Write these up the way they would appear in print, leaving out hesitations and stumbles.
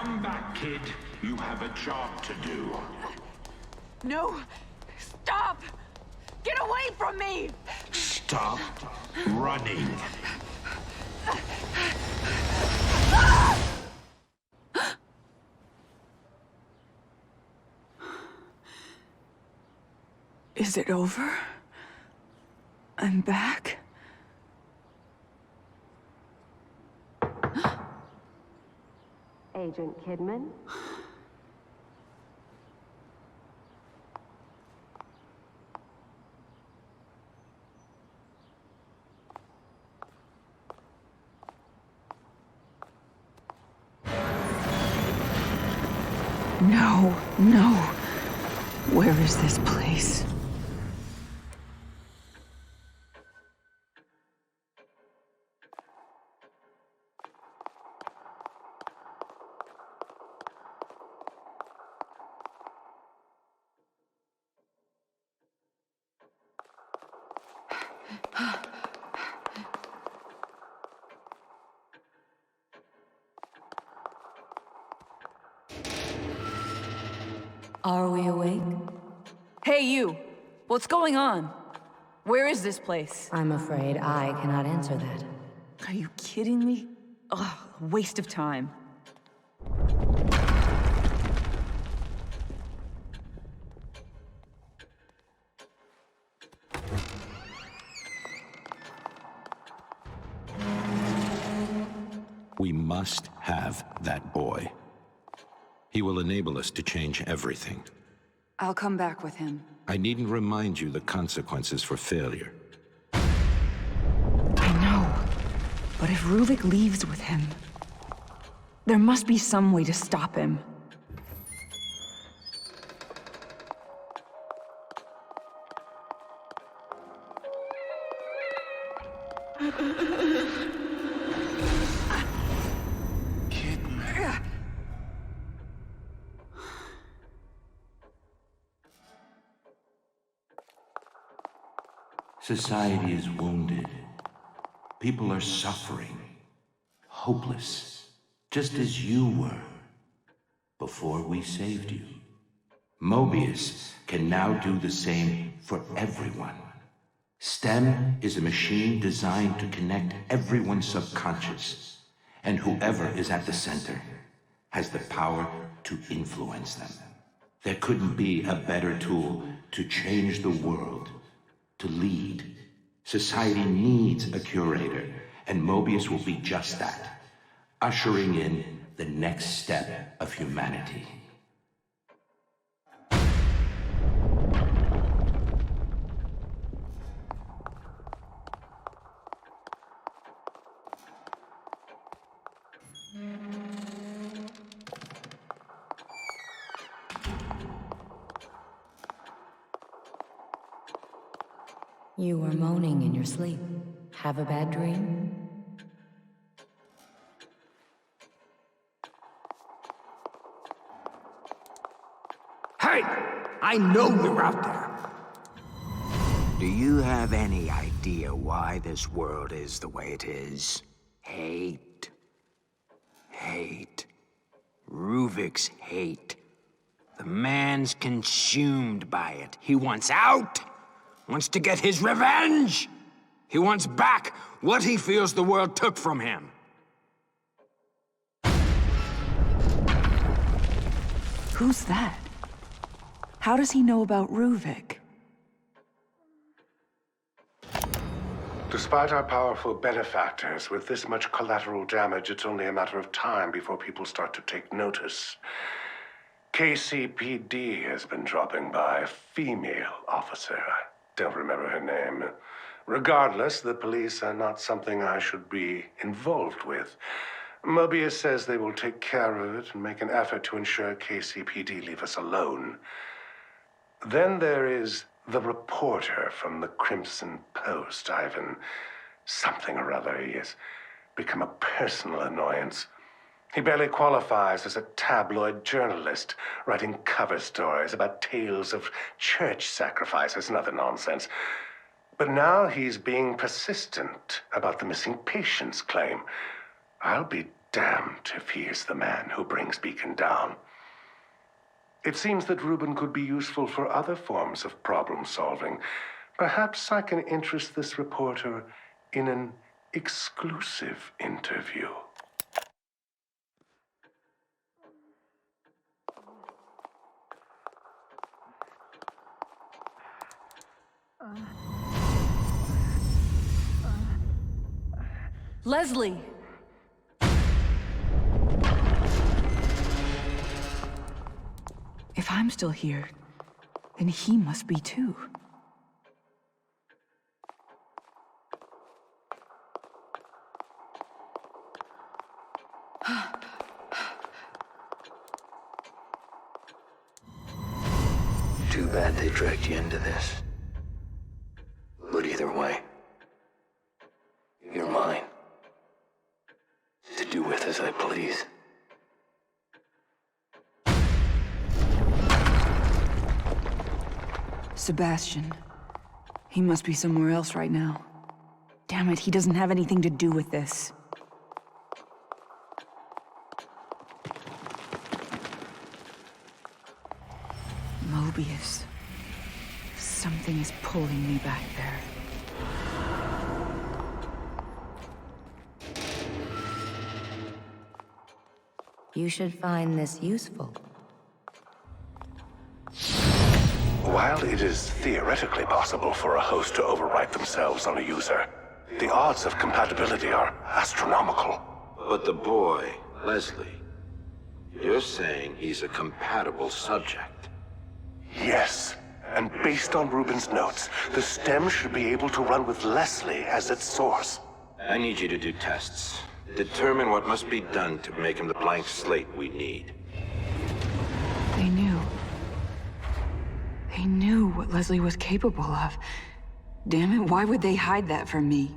Come back, kid. You have a job to do. No! Stop! Get away from me! Stop running. Is it over? I'm back? Agent Kidman? No, no. Where is this place? Are we awake? Hey, you! What's going on? Where is this place? I'm afraid I cannot answer that. Are you kidding me? Ugh, a waste of time. We must have that boy. He will enable us to change everything. I'll come back with him. I needn't remind you the consequences for failure. I know. But if Ruvik leaves with him, there must be some way to stop him. Kidman. Society is wounded. People are suffering, hopeless, just as you were before we saved you. Mobius can now do the same for everyone. STEM is a machine designed to connect everyone's subconscious, and whoever is at the center has the power to influence them. There couldn't be a better tool to change the world, to lead. Society needs a curator, and Mobius will be just that, ushering in the next step of humanity. You were moaning in your sleep. Have a bad dream? Hey! I know you're out there! Do you have any idea why this world is the way it is? Hate. Hate. Ruvik's hate. The man's consumed by it. He wants out! Wants to get his revenge! He wants back what he feels the world took from him. Who's that? How does he know about Ruvik? Despite our powerful benefactors, with this much collateral damage, it's only a matter of time before people start to take notice. KCPD has been dropping by, a female officer. I don't remember her name. Regardless, the police are not something I should be involved with. Mobius says they will take care of it and make an effort to ensure KCPD leave us alone. Then there is the reporter from the Crimson Post, Ivan something or other. He has become a personal annoyance. He barely qualifies as a tabloid journalist, writing cover stories about tales of church sacrifices and other nonsense. But now he's being persistent about the missing patients claim. I'll be damned if he is the man who brings Beacon down. It seems that Reuben could be useful for other forms of problem solving. Perhaps I can interest this reporter in an exclusive interview. Leslie! If I'm still here, then he must be too. Too bad they dragged you into this. But either way, you're mine. To do with as I please. Sebastian. He must be somewhere else right now. Damn it, he doesn't have anything to do with this. Mobius. Something is pulling me back there. You should find this useful. While it is theoretically possible for a host to overwrite themselves on a user, the odds of compatibility are astronomical. But the boy, Leslie, you're saying he's a compatible subject. Yes, and based on Reuben's notes, the stem should be able to run with Leslie as its source. I need you to do tests. Determine what must be done to make him the blank slate we need. They knew. They knew what Leslie was capable of. Damn it, why would they hide that from me?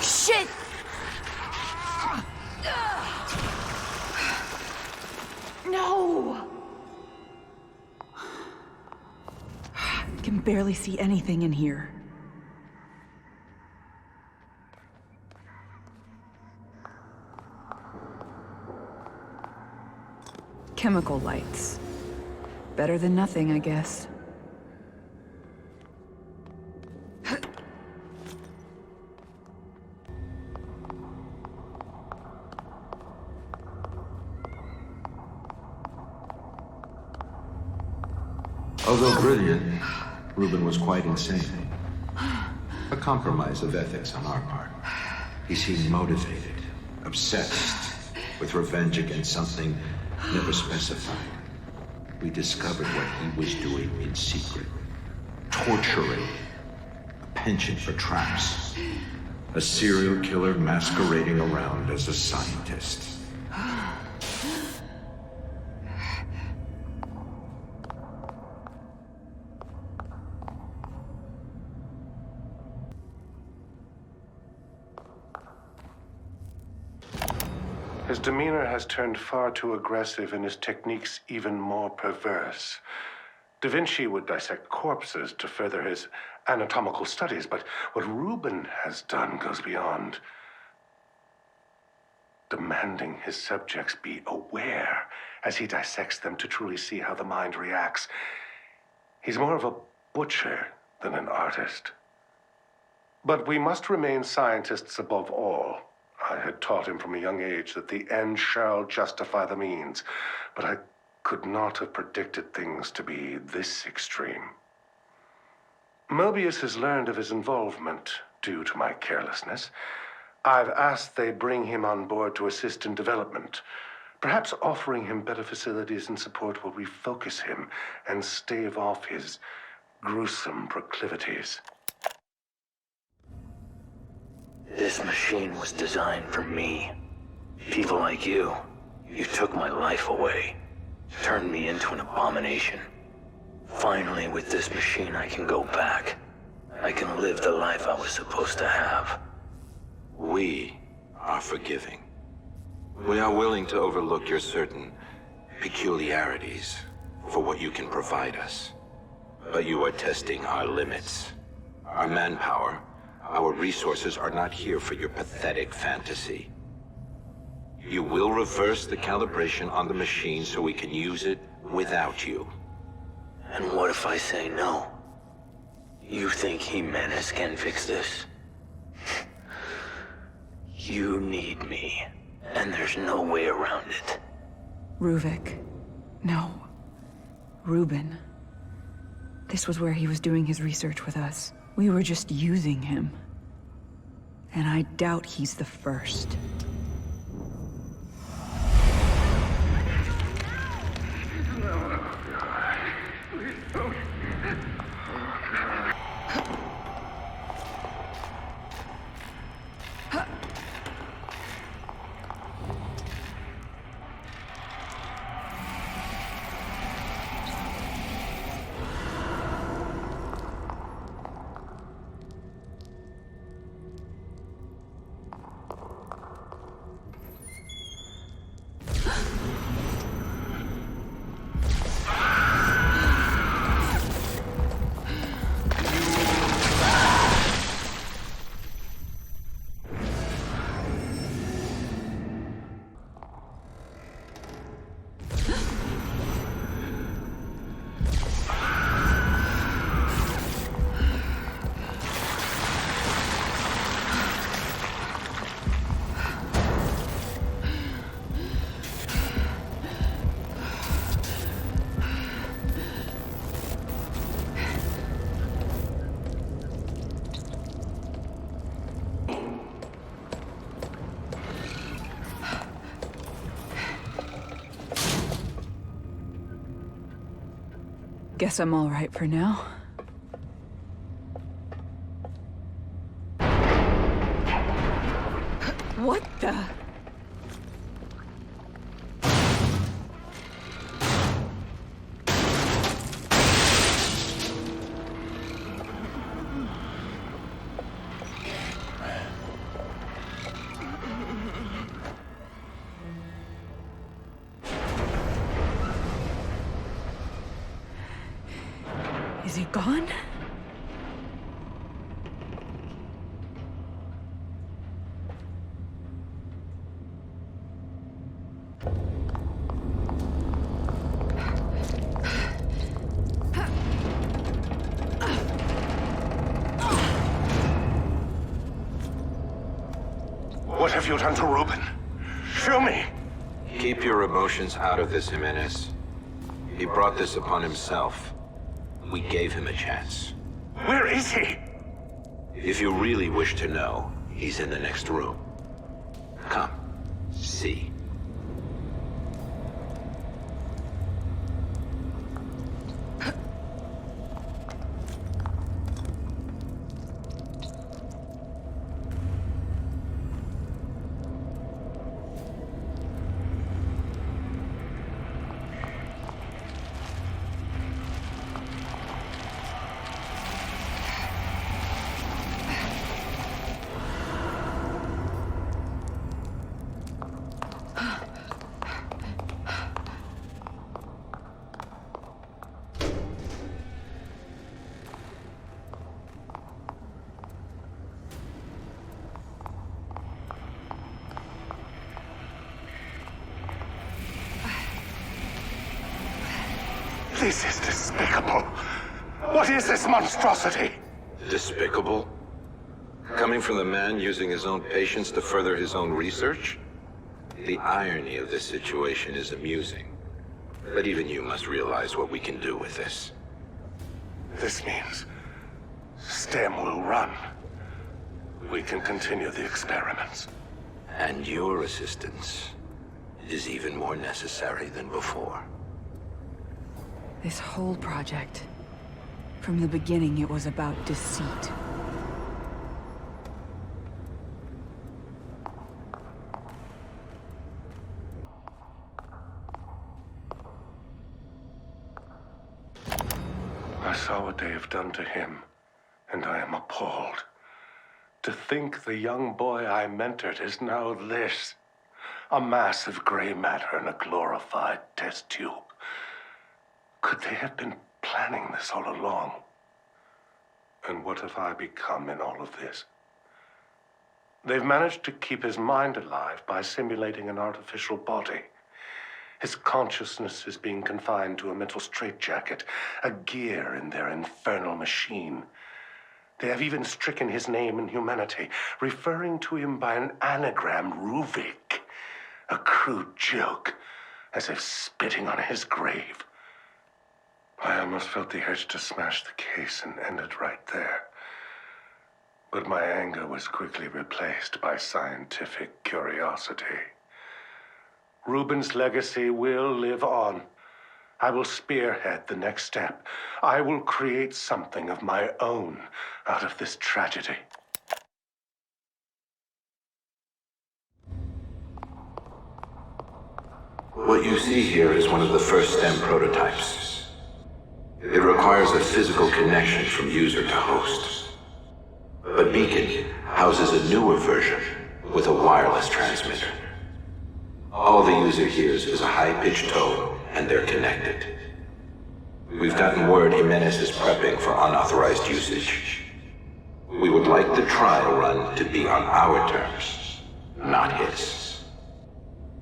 Shit! No! I can barely see anything in here. Chemical lights. Better than nothing, I guess. Although brilliant, Reuben was quite insane. A compromise of ethics on our part. He seemed motivated, obsessed, with revenge against something never specified. We discovered what he was doing in secret. Torturing. A penchant for traps. A serial killer masquerading around as a scientist. His demeanor has turned far too aggressive and his techniques even more perverse. Da Vinci would dissect corpses to further his anatomical studies, but what Reuben has done goes beyond. Demanding his subjects be aware as he dissects them to truly see how the mind reacts. He's more of a butcher than an artist. But we must remain scientists above all. I had taught him from a young age that the end shall justify the means, but I could not have predicted things to be this extreme. Mobius has learned of his involvement due to my carelessness. I've asked they bring him on board to assist in development. Perhaps offering him better facilities and support will refocus him and stave off his gruesome proclivities. This machine was designed for me. People like you. You took my life away, turned me into an abomination. Finally, with this machine, I can go back. I can live the life I was supposed to have. We are forgiving. We are willing to overlook your certain peculiarities for what you can provide us. But you are testing our limits. Our manpower, our resources are not here for your pathetic fantasy. You will reverse the calibration on the machine so we can use it without you. And what if I say no? You think Jimenez can fix this? You need me, and there's no way around it. Ruvik. No. Reuben. This was where he was doing his research with us. We were just using him. And I doubt he's the first. Guess I'm all right for now. What the? Is he gone? What have you done to Reuben? Show me! Keep your emotions out of this, Jimenez. He brought this upon himself. We gave him a chance. Where is he? If you really wish to know, he's in the next room. Come, see. This is despicable. What is this monstrosity? Despicable? Coming from the man using his own patients to further his own research? The irony of this situation is amusing. But even you must realize what we can do with this. This means STEM will run. We can continue the experiments. And your assistance is even more necessary than before. This whole project. From the beginning, it was about deceit. I saw what they have done to him, and I am appalled. To think the young boy I mentored is now this. A mass of gray matter in a glorified test tube. Could they have been planning this all along? And what have I become in all of this? They've managed to keep his mind alive by simulating an artificial body. His consciousness is being confined to a mental straitjacket, a gear in their infernal machine. They have even stricken his name in humanity, referring to him by an anagram, Ruvik. A crude joke, as if spitting on his grave. I almost felt the urge to smash the case and end it right there. But my anger was quickly replaced by scientific curiosity. Reuben's legacy will live on. I will spearhead the next step. I will create something of my own out of this tragedy. What you see here is one of the first STEM prototypes. It requires a physical connection from user to host. But Beacon houses a newer version with a wireless transmitter. All the user hears is a high-pitched tone, and they're connected. We've gotten word Jimenez is prepping for unauthorized usage. We would like the trial run to be on our terms, not his.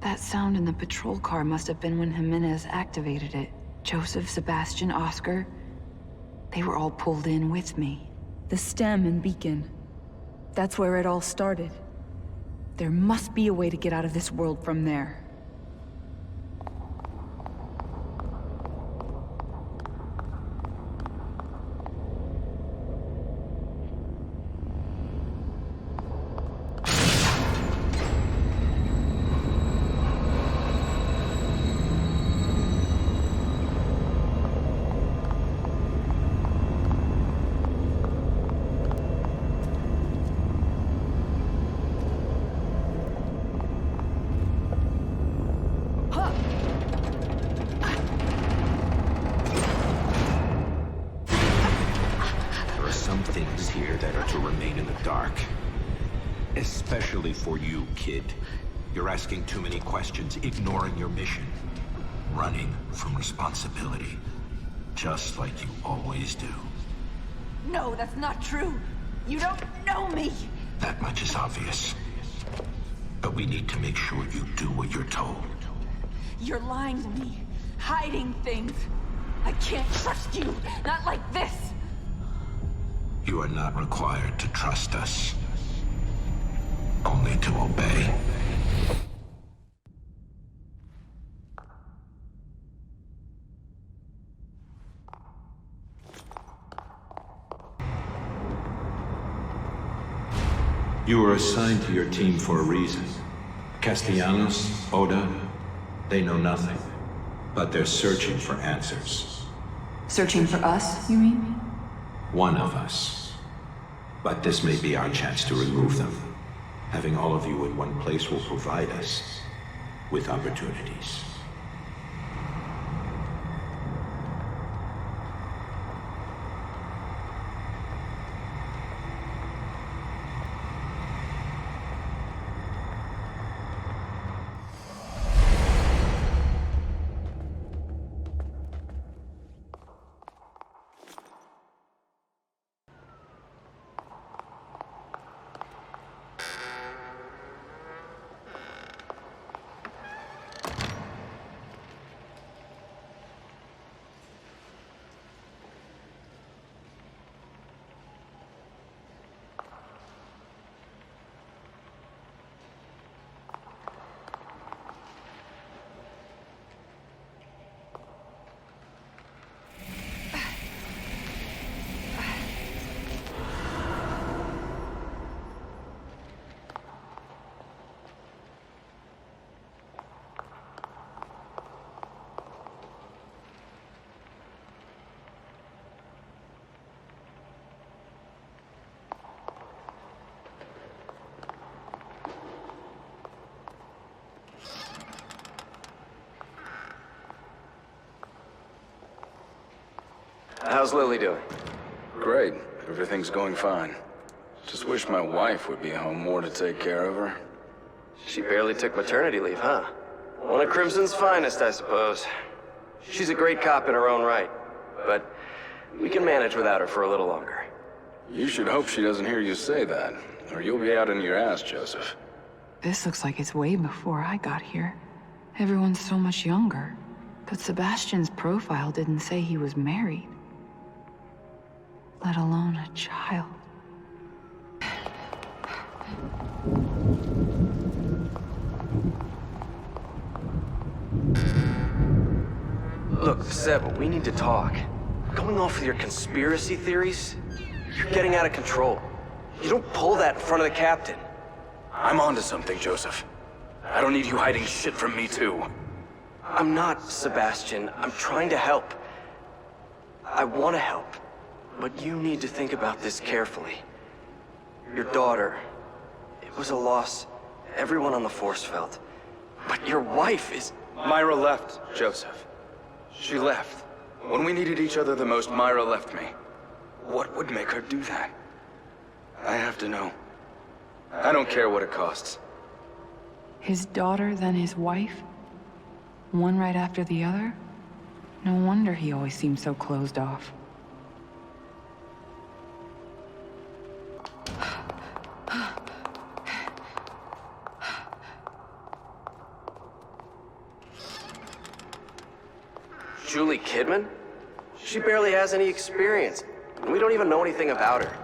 That sound in the patrol car must have been when Jimenez activated it. Joseph, Sebastian, Oscar. They were all pulled in with me. The stem and Beacon. That's where it all started. There must be a way to get out of this world from there. Things here that are to remain in the dark. Especially for you, kid. You're asking too many questions, ignoring your mission. Running from responsibility. Just like you always do. No, that's not true. You don't know me. That much is obvious. But we need to make sure you do what you're told. You're lying to me. Hiding things. I can't trust you. Not like this. You are not required to trust us. Only to obey. You were assigned to your team for a reason. Castellanos, Oda, they know nothing. But they're searching for answers. Searching for us, you mean? One of us. But this may be our chance to remove them. Having all of you in one place will provide us with opportunities. How's Lily doing? Great. Everything's going fine. Just wish my wife would be home more to take care of her. She barely took maternity leave, huh? One of Crimson's finest, I suppose. She's a great cop in her own right, but we can manage without her for a little longer. You should hope she doesn't hear you say that, or you'll be out in your ass, Joseph. This looks like it's way before I got here. Everyone's so much younger. But Sebastian's profile didn't say he was married. Let alone a child. Look, Seb, we need to talk. Going off with your conspiracy theories, you're getting out of control. You don't pull that in front of the captain. I'm onto something, Joseph. I don't need you hiding shit from me, too. I'm not, Sebastian. I'm trying to help. I want to help. But you need to think about this carefully. Your daughter, it was a loss everyone on the force felt. But your wife is... Myra left, Joseph. She left. When we needed each other the most, Myra left me. What would make her do that? I have to know. I don't care what it costs. His daughter, then his wife? One right after the other? No wonder he always seemed so closed off. Julie Kidman? She barely has any experience. We don't even know anything about her.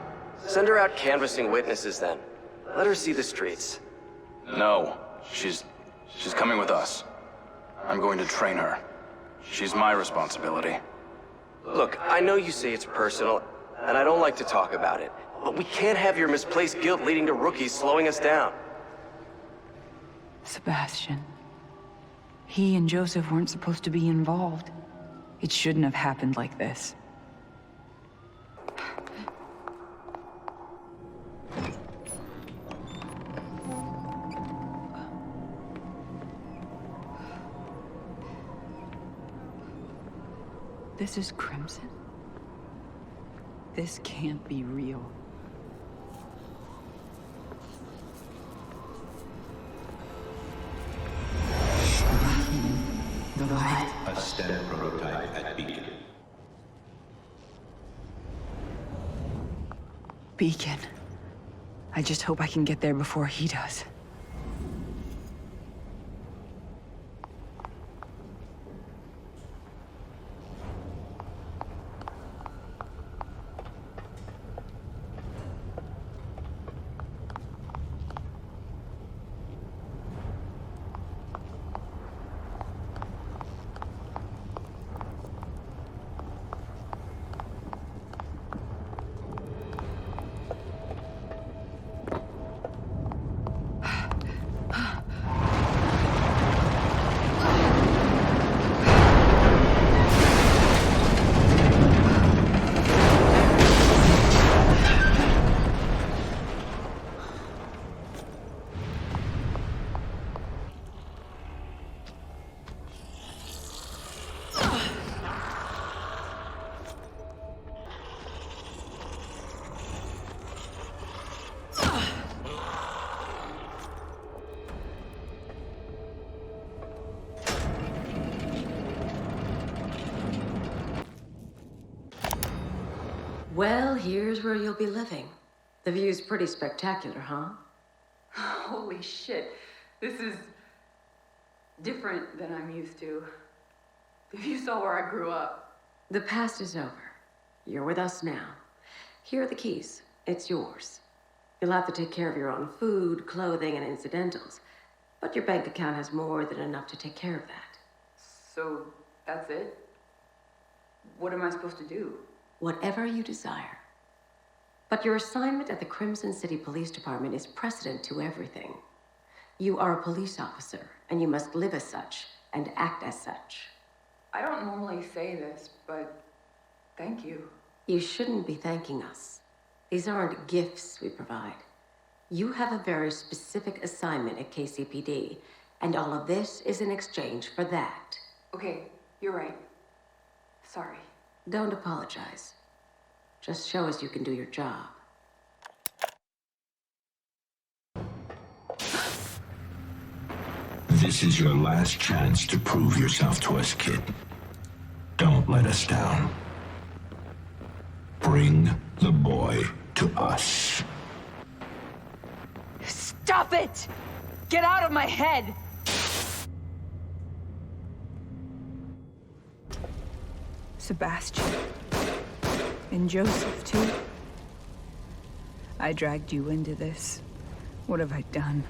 Send her out canvassing witnesses then. Let her see the streets. No. She's coming with us. I'm going to train her. She's my responsibility. Look, I know you say it's personal, and I don't like to talk about it, but we can't have your misplaced guilt leading to rookies slowing us down. Sebastian. He and Joseph weren't supposed to be involved. It shouldn't have happened like this. This is Crimson? This can't be real. The light. A STEM prototype at Beacon. Beacon. I just hope I can get there before he does. Well, here's where you'll be living. The view's pretty spectacular, huh? Holy shit. This is different than I'm used to. If you saw where I grew up. The past is over. You're with us now. Here are the keys. It's yours. You'll have to take care of your own food, clothing, and incidentals. But your bank account has more than enough to take care of that. So, that's it? What am I supposed to do? Whatever you desire. But your assignment at the Crimson City Police Department is precedent to everything. You are a police officer, and you must live as such, and act as such. I don't normally say this, but thank you. You shouldn't be thanking us. These aren't gifts we provide. You have a very specific assignment at KCPD, and all of this is in exchange for that. Okay, you're right. Sorry. Don't apologize. Just show us you can do your job. This is your last chance to prove yourself to us, kid. Don't let us down. Bring the boy to us. Stop it! Get out of my head! Sebastian. And Joseph, too. I dragged you into this. What have I done?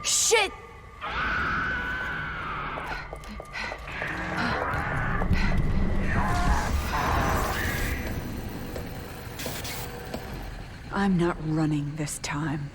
Shit! I'm not running this time.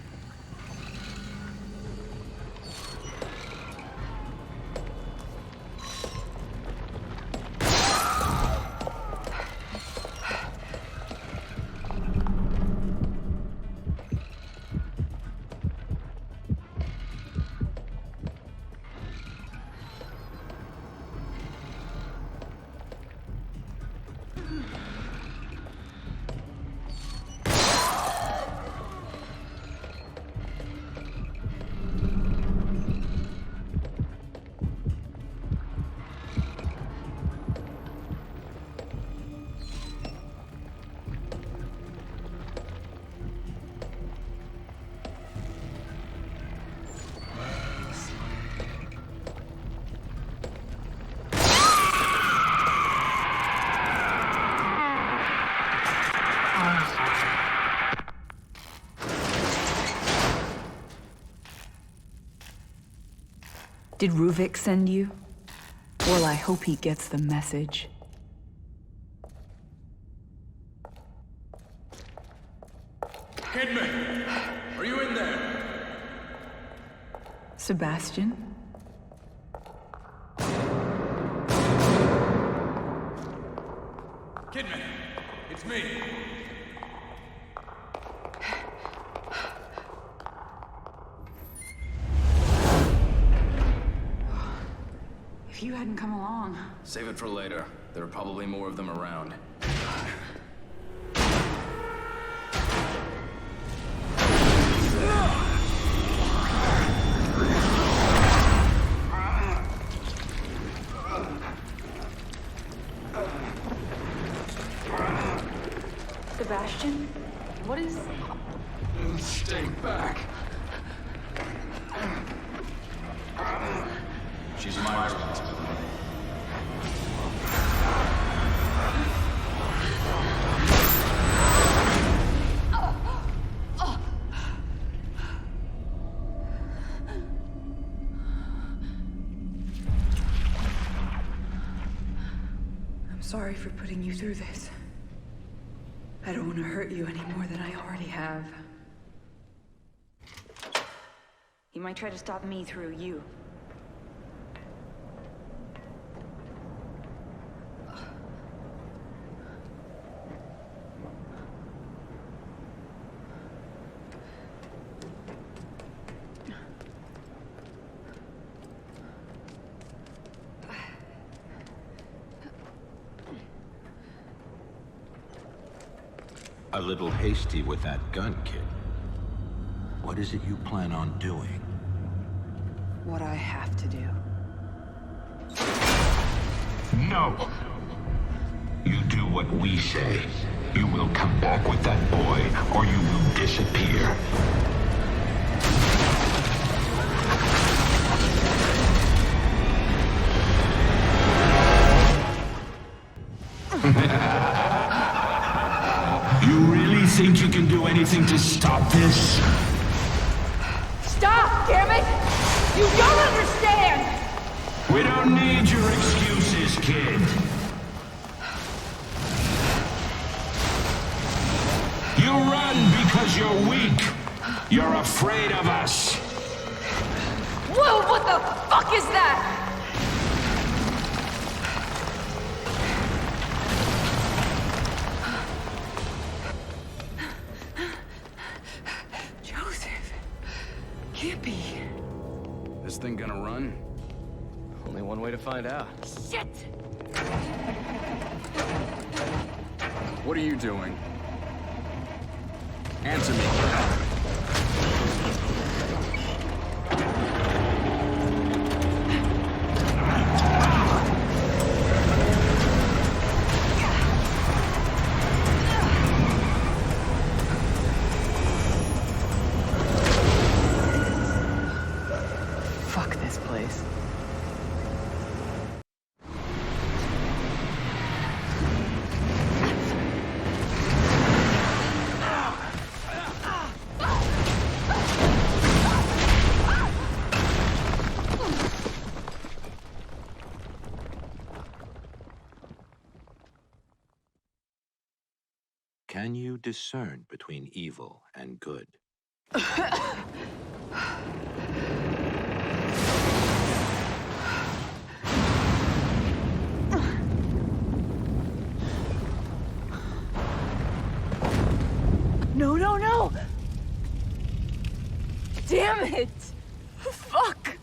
Did Ruvik send you? Well, I hope he gets the message. Kidman! Are you in there? Sebastian? Kidman! It's me! If you hadn't come along... Save it for later. There are probably more of them around. Sebastian? What is... Stay back. She's my responsibility. I'm sorry for putting you through this. I don't want to hurt you any more than I already have. He might try to stop me through you. A little hasty with that gun, kid. What is it you plan on doing? What I have to do. No! You do what we say. You will come back with that boy, or you will disappear. You really think you can do anything to stop this? Stop, damn it! You don't understand! We don't need your excuses, kid. Because you're weak. You're afraid of us. Whoa, what the fuck is that? Joseph. Can't be. This thing gonna run? Only one way to find out. Shit! What are you doing? Answer me. Fuck this place. Can you discern between evil and good? No, no, no! Damn it! Fuck!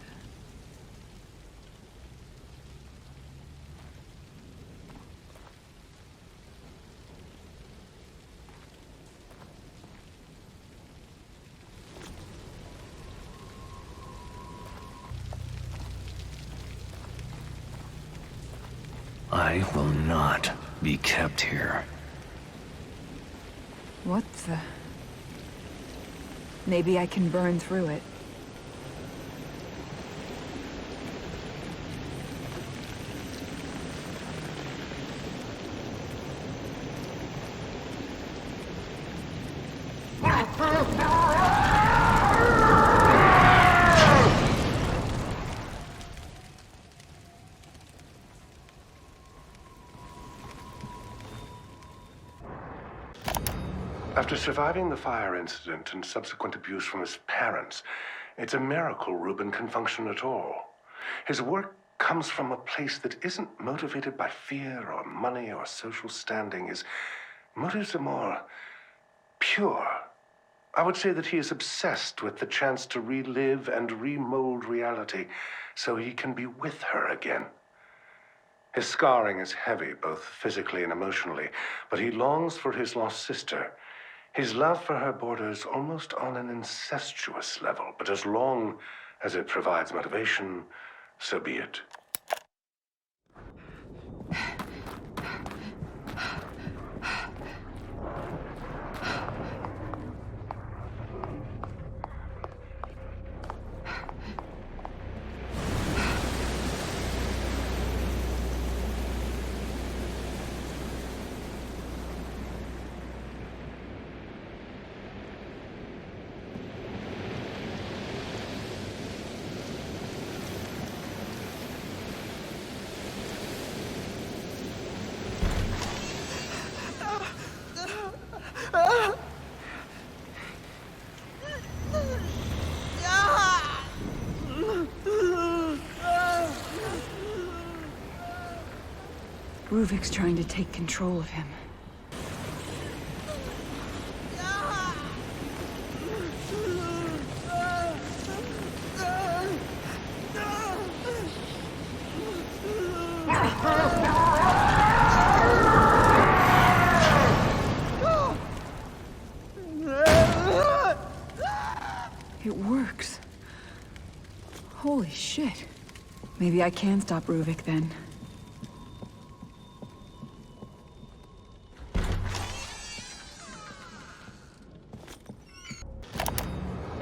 I will not be kept here. What the... Maybe I can burn through it. After surviving the fire incident and subsequent abuse from his parents, it's a miracle Reuben can function at all. His work comes from a place that isn't motivated by fear or money or social standing. His motives are more pure. I would say that he is obsessed with the chance to relive and remold reality so he can be with her again. His scarring is heavy, both physically and emotionally, but he longs for his lost sister. His love for her borders almost on an incestuous level, but as long as it provides motivation, so be it. Ruvik's trying to take control of him. It works. Holy shit. Maybe I can stop Ruvik then.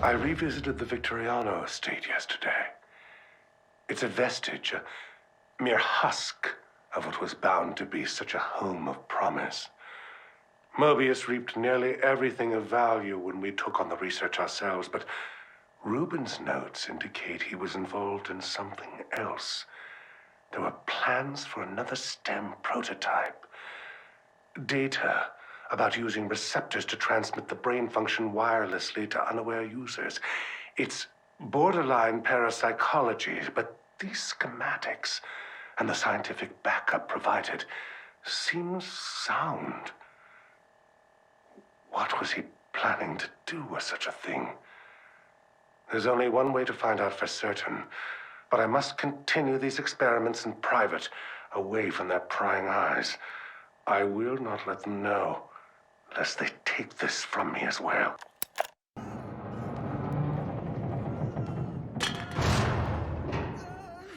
I revisited the Victoriano estate yesterday. It's a vestige, a mere husk of what was bound to be such a home of promise. Mobius reaped nearly everything of value when we took on the research ourselves, but Reuben's notes indicate he was involved in something else. There were plans for another STEM prototype. Data about using receptors to transmit the brain function wirelessly to unaware users. It's borderline parapsychology, but these schematics and the scientific backup provided seems sound. What was he planning to do with such a thing? There's only one way to find out for certain, but I must continue these experiments in private, away from their prying eyes. I will not let them know, lest they take this from me as well.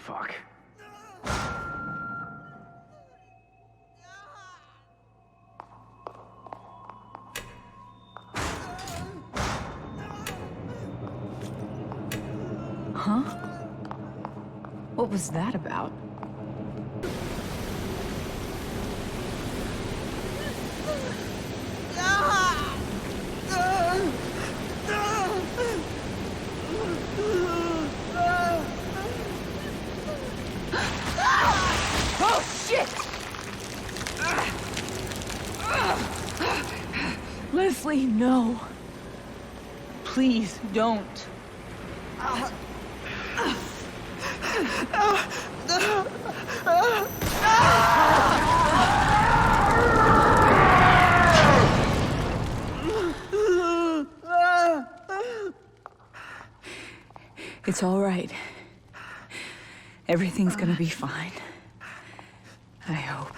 Fuck. Huh? What was that about? Oh, shit! Leslie, no. Please, don't. It's all right. Everything's gonna be fine. I hope.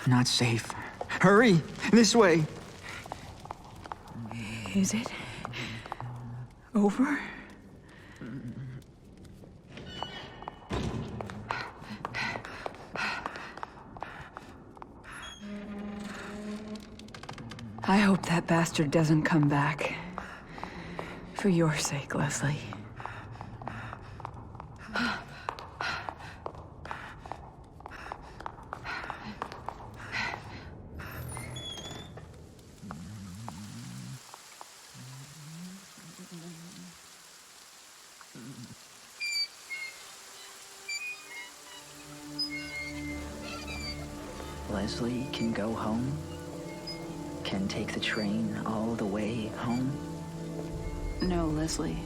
Not safe. Hurry! This way! Is it over? I hope that bastard doesn't come back. For your sake, Leslie. Leslie can go home? Can take the train all the way home? No, Leslie.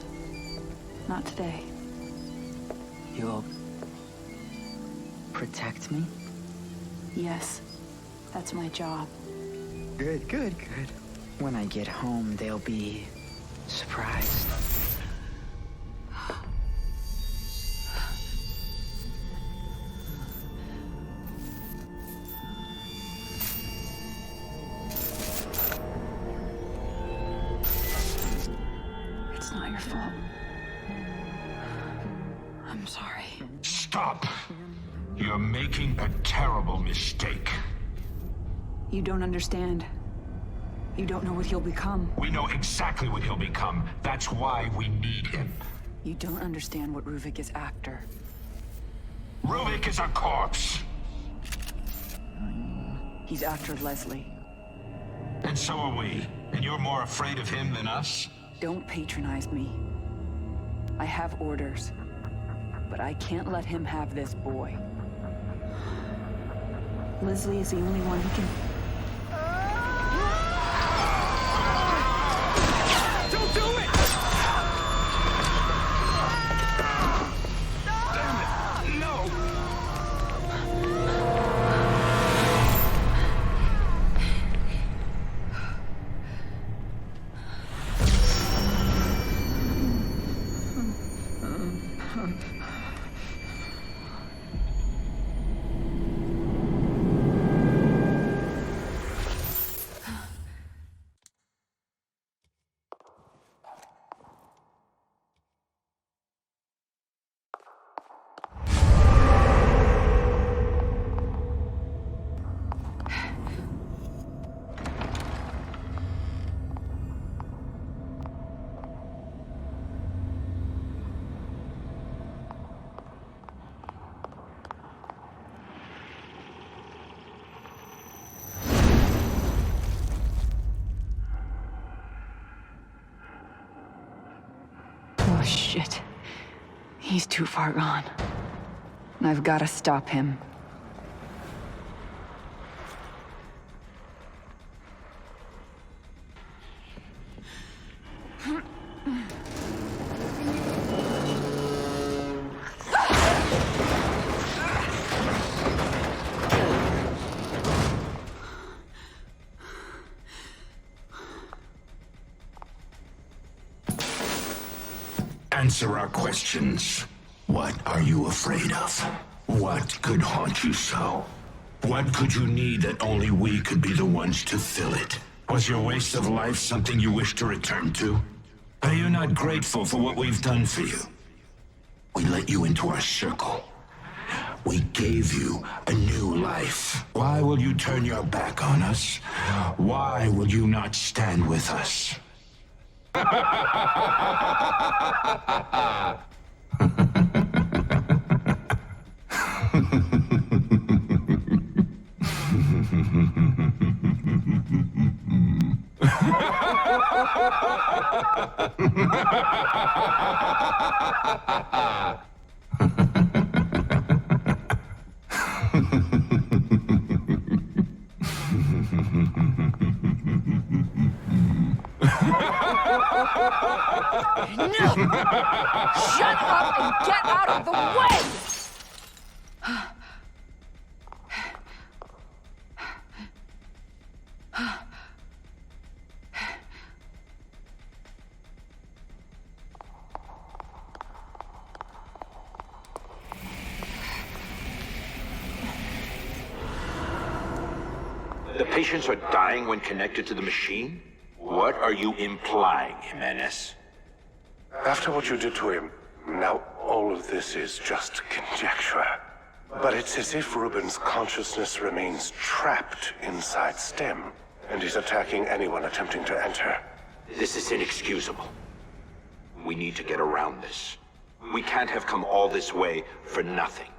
Not today. You'll protect me? Yes, that's my job. Good, good, good. When I get home, they'll be surprised. It's not your fault. I'm sorry. Stop! You're making a terrible mistake. You don't understand. You don't know what he'll become. We know exactly what he'll become. That's why we need him. You don't understand what Ruvik is after. Ruvik is a corpse. He's after Leslie. And so are we. And you're more afraid of him than us? Don't patronize me. I have orders. But I can't let him have this boy. Leslie is the only one who can... Don't do it! Damn it! No! Shit. He's too far gone. I've got to stop him. Answer our questions. What are you afraid of? What could haunt you so? What could you need that only we could be the ones to fill it? Was your waste of life something you wish to return to? Are you not grateful for what we've done for you? We let you into our circle. We gave you a new life. Why will you turn your back on us? Why will you not stand with us? No! Shut up and get out of the way! The patients are dying when connected to the machine? What are you implying, Jimenez? After what you did to him, now all of this is just conjecture. But it's as if Ruben's consciousness remains trapped inside STEM, and he's attacking anyone attempting to enter. This is inexcusable. We need to get around this. We can't have come all this way for nothing.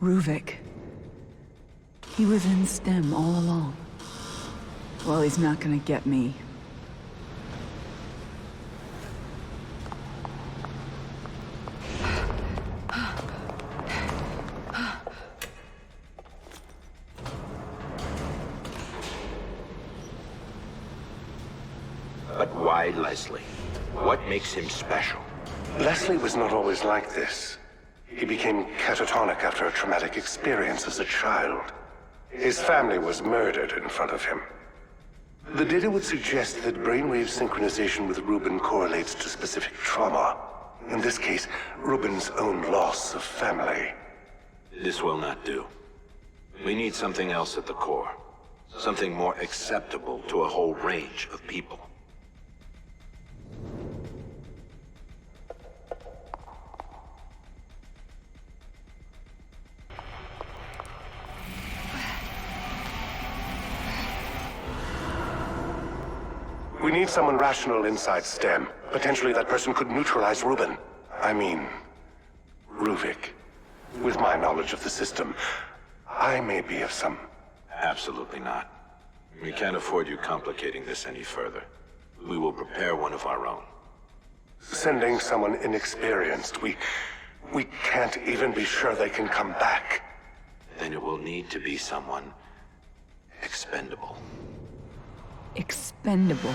Ruvik. He was in STEM all along. Well, he's not gonna get me. But why Leslie? What makes him special? Leslie was not always like this. He became catatonic after a traumatic experience as a child. His family was murdered in front of him. The data would suggest that brainwave synchronization with Ruben correlates to specific trauma. In this case, Ruben's own loss of family. This will not do. We need something else at the core. Something more acceptable to a whole range of people. We need someone rational inside STEM. Potentially that person could neutralize Ruben. I mean, Ruvik. With my knowledge of the system, I may be of some... Absolutely not. We can't afford you complicating this any further. We will prepare one of our own. Sending someone inexperienced, we can't even be sure they can come back. Then it will need to be someone expendable. Expendable.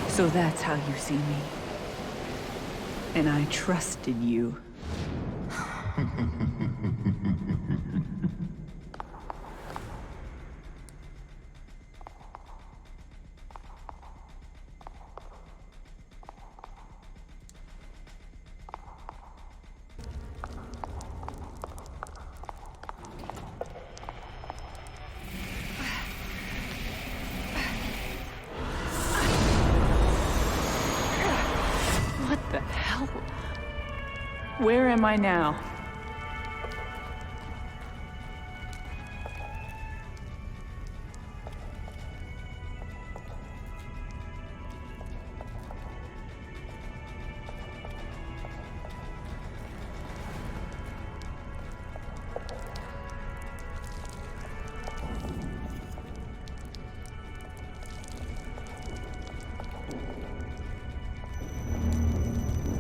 So that's how you see me. And I trusted you. What the hell? Where am I now?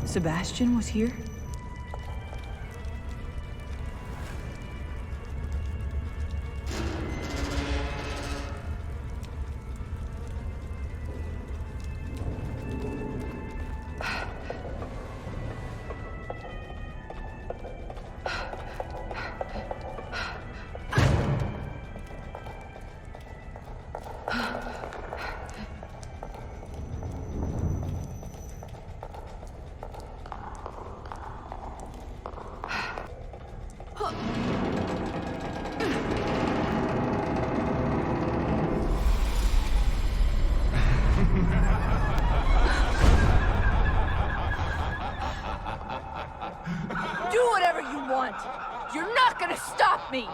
Sebastian was here? Do whatever you want! You're not gonna stop me!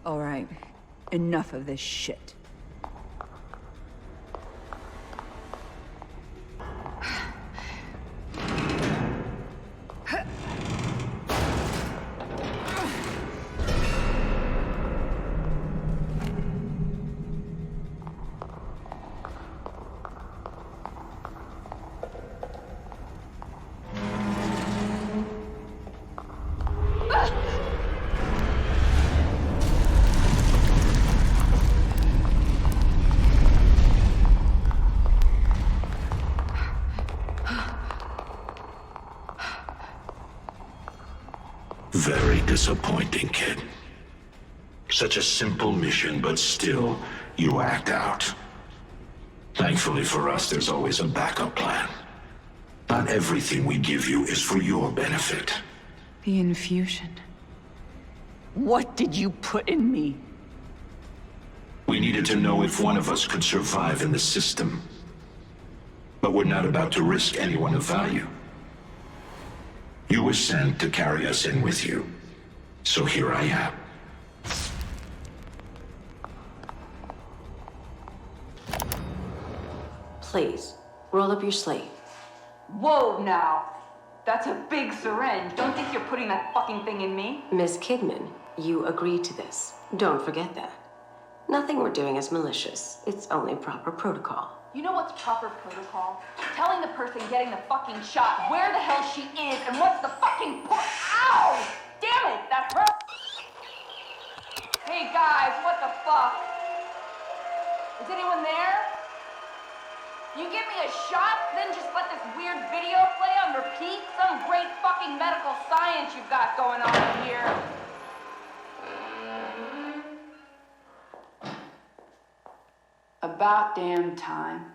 All right, enough of this shit. Very disappointing, kid. Such a simple mission, but still, you act out. Thankfully for us, there's always a backup plan. Not everything we give you is for your benefit. The infusion. What did you put in me? We needed to know if one of us could survive in the system. But we're not about to risk anyone of value. You were sent to carry us in with you. So here I am. Please, roll up your sleeve. Whoa, now! That's a big syringe. Don't think you're putting that fucking thing in me. Miss Kidman, you agreed to this. Don't forget that. Nothing we're doing is malicious. It's only proper protocol. You know what's proper protocol? Telling the person getting the fucking shot where the hell she is and what's the fucking point. Ow! Damn it, that hurt! Hey guys, what the fuck? Is anyone there? You give me a shot, then just let this weird video play on repeat? Some great fucking medical science you've got going on here. About damn time.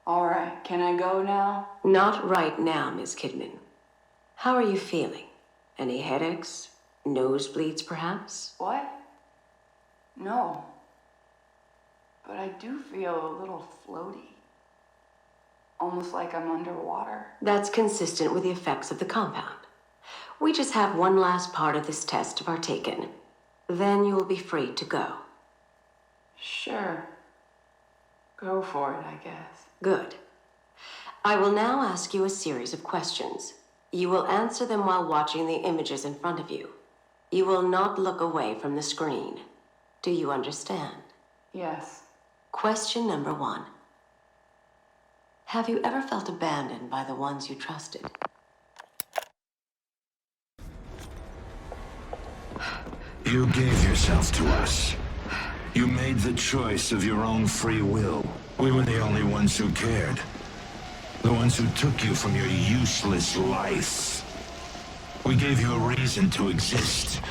All right, can I go now? Not right now, Miss Kidman. How are you feeling? Any headaches? Nosebleeds, perhaps? What? No. But I do feel a little floaty. Almost like I'm underwater. That's consistent with the effects of the compound. We just have one last part of this test to partake in. Then you will be free to go. Sure. Go for it, I guess. Good. I will now ask you a series of questions. You will answer them while watching the images in front of you. You will not look away from the screen. Do you understand? Yes. Question number 1. Have you ever felt abandoned by the ones you trusted? You gave yourself to us. You made the choice of your own free will. We were the only ones who cared. The ones who took you from your useless life. We gave you a reason to exist.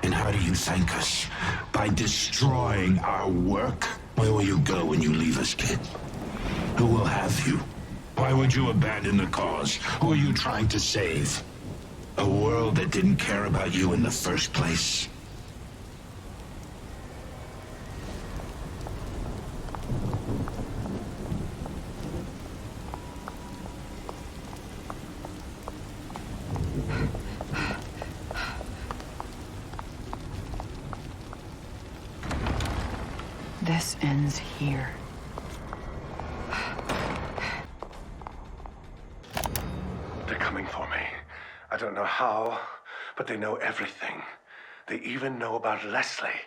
And how do you thank us? By destroying our work? Where will you go when you leave us, kid? Who will have you? Why would you abandon the cause? Who are you trying to save? A world that didn't care about you in the first place? This ends here. how, but they know everything. They even know about Leslie.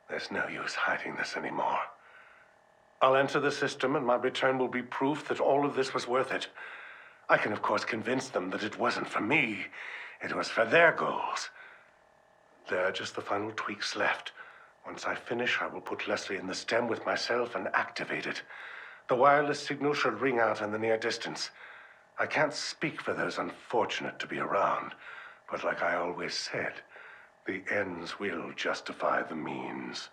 There's no use hiding this anymore. I'll enter the system, and my return will be proof that all of this was worth it. I can, of course, convince them that it wasn't for me. It was for their goals. There are just the final tweaks left. Once I finish, I will put Leslie in the stem with myself and activate it. The wireless signal should ring out in the near distance. I can't speak for those unfortunate to be around, but like I always said, the ends will justify the means.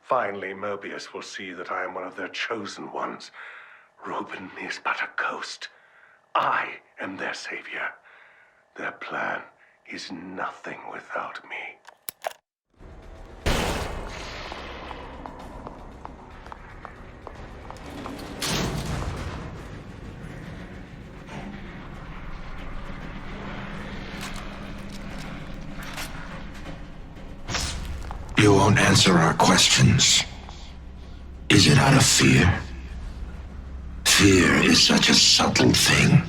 Finally, Mobius will see that I am one of their chosen ones. Reuben is but a ghost. I am their savior. Their plan is nothing without me. You won't answer our questions. Is it out of fear? Fear is such a subtle thing.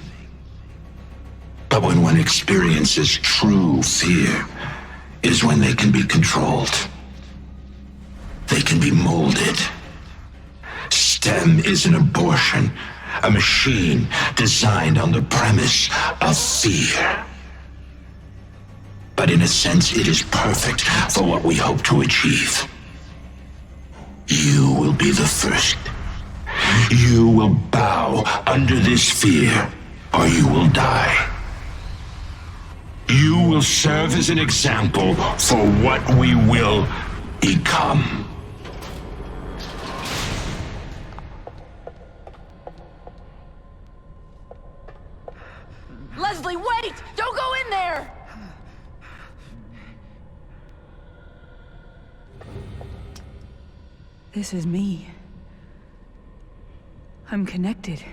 But when one experiences true fear, is when they can be controlled. They can be molded. STEM is an abortion, a machine designed on the premise of fear. But in a sense, it is perfect for what we hope to achieve. You will be the first. You will bow under this fear, or you will die. You will serve as an example for what we will become. Leslie, wait! Don't go in there! This is me. I'm connected.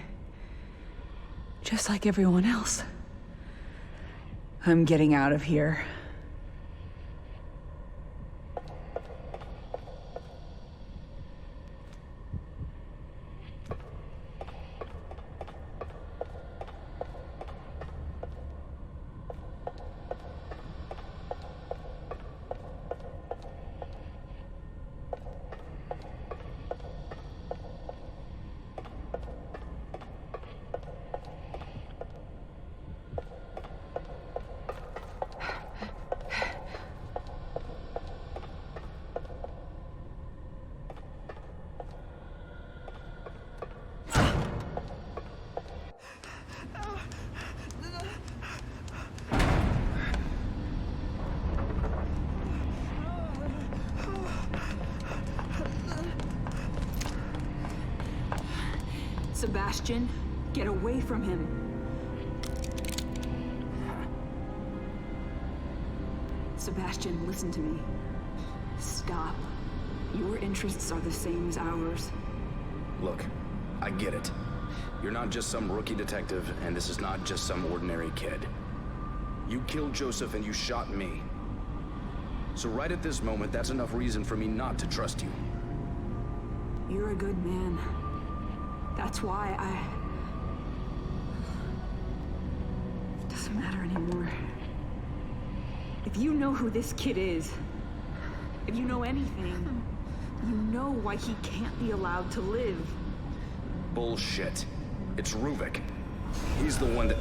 Just like everyone else. I'm getting out of here. Sebastian, get away from him. Sebastian, listen to me. Stop. Your interests are the same as ours. Look, I get it. You're not just some rookie detective, and this is not just some ordinary kid. You killed Joseph and you shot me. So right at this moment, that's enough reason for me not to trust you. You're a good man. That's why It doesn't matter anymore. If you know who this kid is, if you know anything, you know why he can't be allowed to live. Bullshit. It's Ruvik. He's the one that...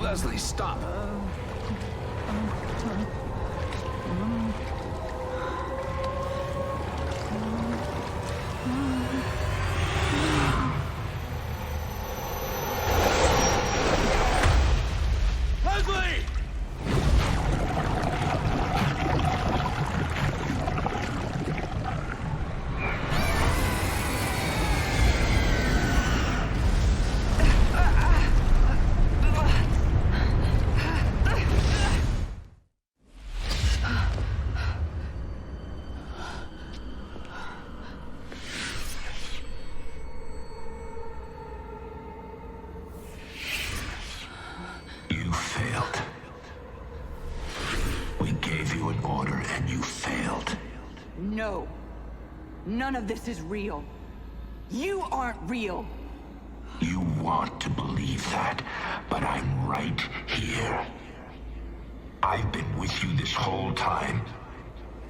Leslie, stop. Leslie! No. None of this is real. You aren't real. You want to believe that, but I'm right here. I've been with you this whole time.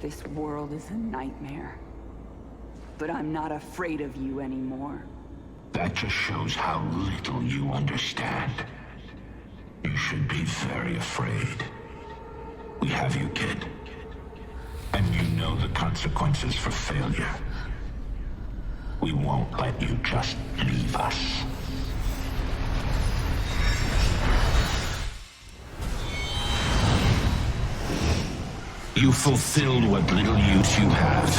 This world is a nightmare. But I'm not afraid of you anymore. That just shows how little you understand. You should be very afraid. We have you, kid. And you know the consequences for failure. We won't let you just leave us. You fulfilled what little use you have.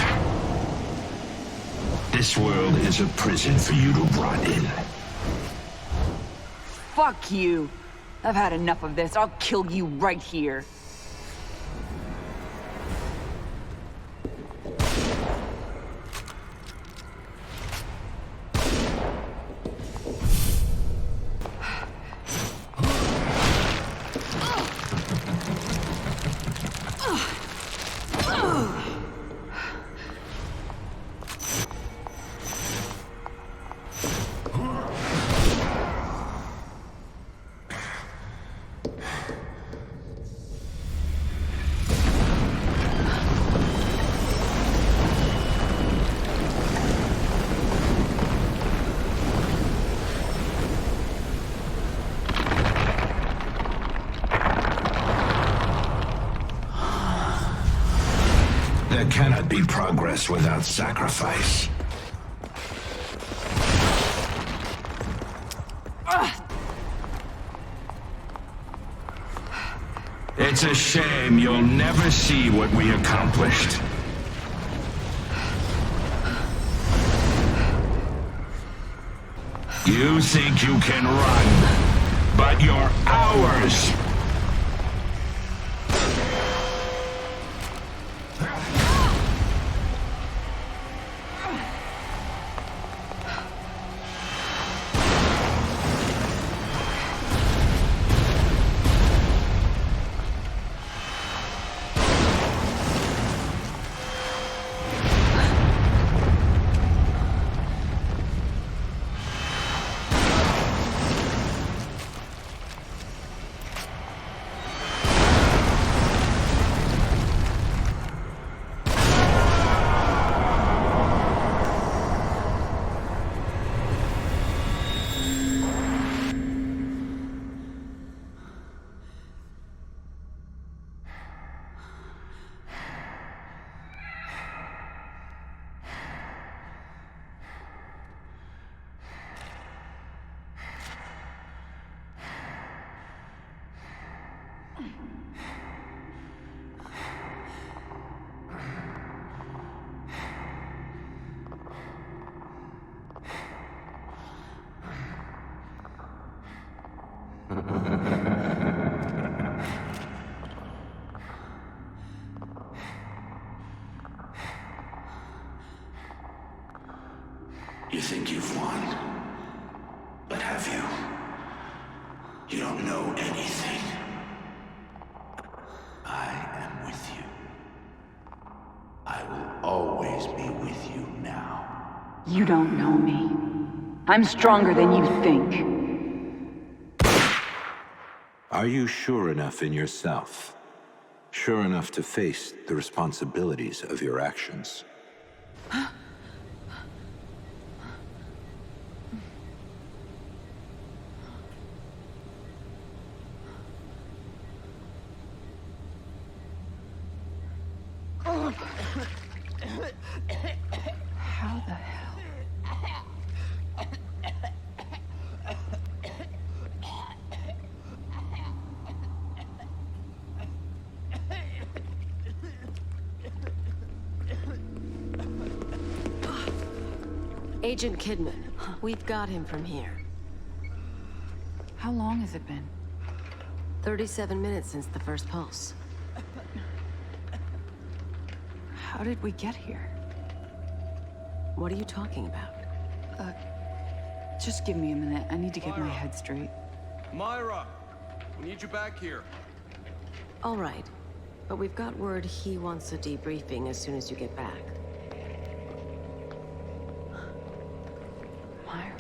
This world is a prison for you to rot in. Fuck you. I've had enough of this. I'll kill you right here. There cannot be progress without sacrifice. It's a shame you'll never see what we accomplished. You think you can run, but you're ours! You think you've won, but have you? You don't know anything. I am with you. I will always be with you now. You don't know me. I'm stronger than you think. Are you sure enough in yourself? Sure enough to face the responsibilities of your actions? How the hell? Agent Kidman, we've got him from here. How long has it been? 37 minutes since the first pulse. How did we get here? What are you talking about? Just give me a minute. I need to get my head straight. Myra! We need you back here. All right. But we've got word he wants a debriefing as soon as you get back. vampire.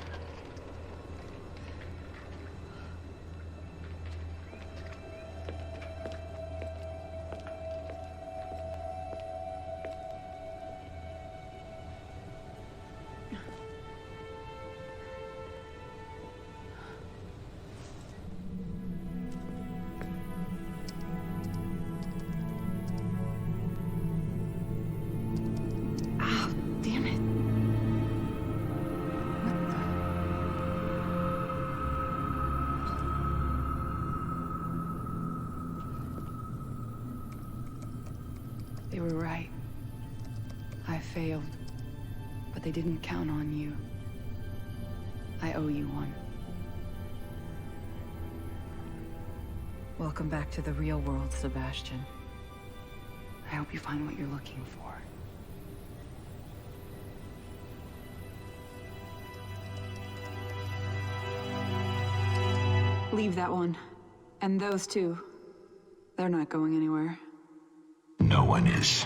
Ah, damn it. What the? They were right. I failed. But they didn't count on you. I owe you one. Welcome back to the real world, Sebastian. I hope you find what you're looking for. Leave that one. And those two. They're not going anywhere. No one is.